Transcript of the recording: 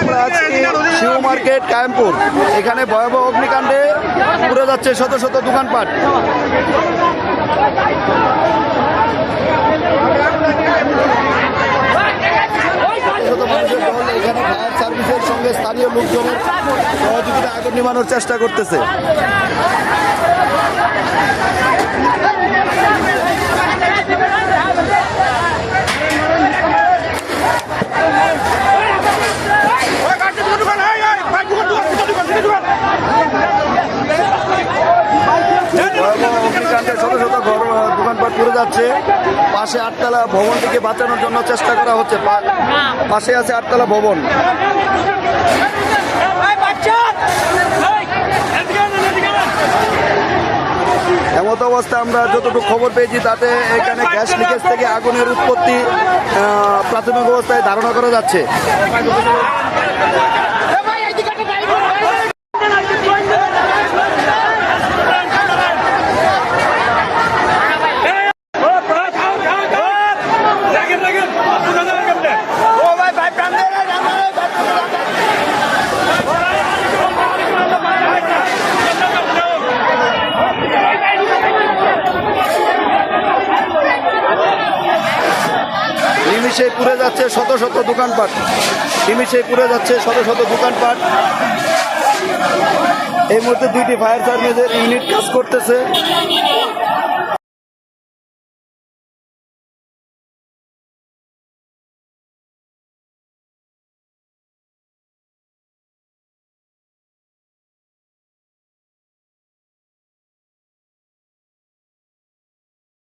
আমরা আছি শিশু মার্কেট কায়েমপুর। এখানে ভয়াবহ অগ্নিকাণ্ডে পুড়ে যাচ্ছে শত শত দোকানপাট। এখানে ফায়ার সার্ভিসের সঙ্গে স্থানীয় লোকজনের সহযোগিতা আগুন নিভানোর চেষ্টা করতেছে। অগ্নিকাণ্ডে শত শত ঘর দোকানপাট পুড়ে যাচ্ছে। পাশে 8তলা ভবনটিকে বাঁচানোর জন্য চেষ্টা করা হচ্ছে। পাশে আছে 8তলা ভবন। এমত অবস্থা আমরা যতটুকু খবর পেয়েছি তাতে এখানে গ্যাস লিকেজ থেকে আগুনের উৎপত্তি প্রাথমিক অবস্থায় ধারণা করা যাচ্ছে। নিমিষে পুড়ে যাচ্ছে শত শত দোকানপাট। নিমিষে পুড়ে যাচ্ছে শত শত দোকানপাট। এই মুহূর্তে 2টি ফায়ার সার্ভিসের ইউনিট কাজ করতেছে।